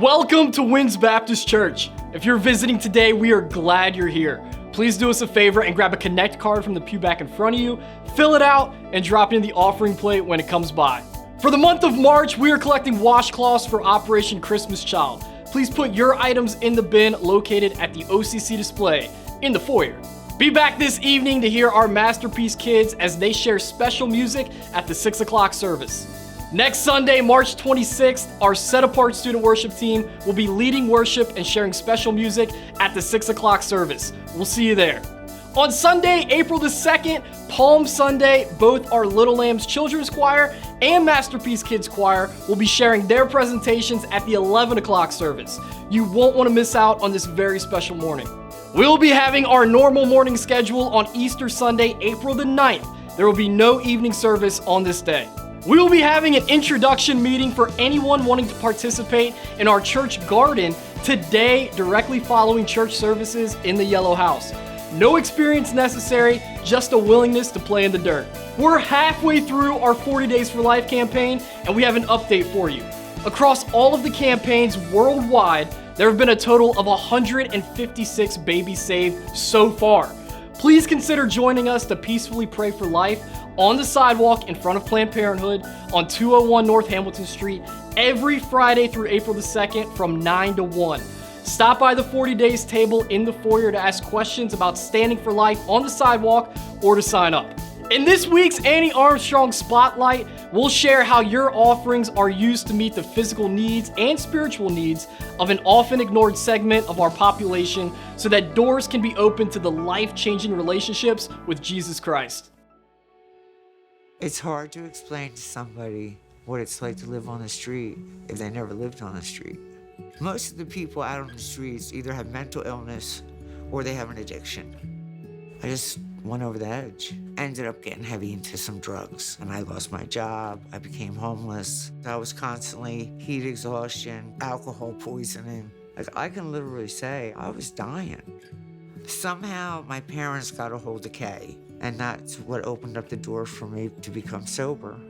Welcome to Winds Baptist Church. If you're visiting today, we are glad you're here. Please do us a favor and grab a Connect card from the pew back in front of you, fill it out, and drop it in the offering plate when it comes by. For the month of March, we are collecting washcloths for Operation Christmas Child. Please put your items in the bin located at the OCC display in the foyer. Be back this evening to hear our Masterpiece kids as they share special music at the 6 o'clock service. Next Sunday, March 26th, our set-apart student worship team will be leading worship and sharing special music at the 6 o'clock service. We'll see you there. On Sunday, April the 2nd, Palm Sunday, both our Little Lambs Children's Choir and Masterpiece Kids Choir will be sharing their presentations at the 11 o'clock service. You won't want to miss out on this very special morning. We'll be having our normal morning schedule on Easter Sunday, April the 9th. There will be no evening service on this day. We will be having an introduction meeting for anyone wanting to participate in our church garden today, directly following church services in the Yellow House. No experience necessary, just a willingness to play in the dirt. We're halfway through our 40 Days for Life campaign, and we have an update for you. Across all of the campaigns worldwide, there have been a total of 156 babies saved so far. Please consider joining us to peacefully pray for life on the sidewalk in front of Planned Parenthood on 201 North Hamilton Street every Friday through April the 2nd from 9 to 1. Stop by the 40 Days table in the foyer to ask questions about standing for life on the sidewalk or to sign up. In this week's Annie Armstrong Spotlight, we'll share how your offerings are used to meet the physical needs and spiritual needs of an often ignored segment of our population so that doors can be opened to the life-changing relationships with Jesus Christ. It's hard to explain to somebody what it's like to live on the street if they never lived on the street. Most of the people out on the streets either have mental illness or they have an addiction. I just went over the edge. Ended up getting heavy into some drugs, and I lost my job. I became homeless. I was constantly heat exhaustion, alcohol poisoning. Like, I can literally say I was dying. Somehow my parents got a hold of Kay, and that's what opened up the door for me to become sober.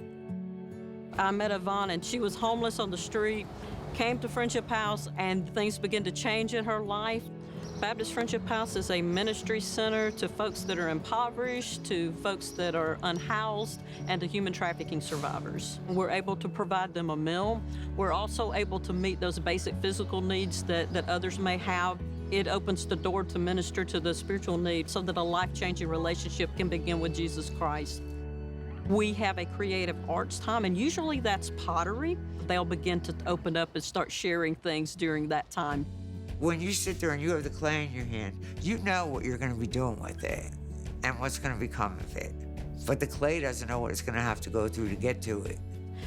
I met Yvonne, and she was homeless on the street, came to Friendship House, and things began to change in her life. Baptist Friendship House is a ministry center to folks that are impoverished, to folks that are unhoused, and to human trafficking survivors. We're able to provide them a meal. We're also able to meet those basic physical needs that others may have. It opens the door to minister to the spiritual needs so that a life-changing relationship can begin with Jesus Christ. We have a creative arts time, and usually that's pottery. They'll begin to open up and start sharing things during that time. When you sit there and you have the clay in your hand, you know what you're going to be doing with it and what's going to become of it. But the clay doesn't know what it's going to have to go through to get to it.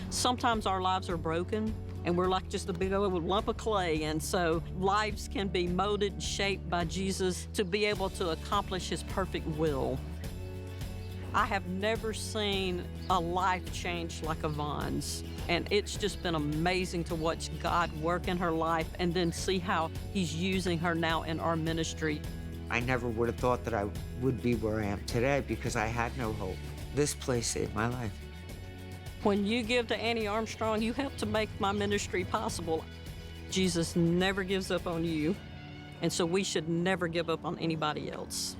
Sometimes our lives are broken, and we're like just a big old lump of clay, and so lives can be molded and shaped by Jesus to be able to accomplish His perfect will. I have never seen a life change like Yvonne's, and it's just been amazing to watch God work in her life and then see how He's using her now in our ministry. I never would have thought that I would be where I am today because I had no hope. This place saved my life. When you give to Annie Armstrong, you help to make my ministry possible. Jesus never gives up on you, and so we should never give up on anybody else.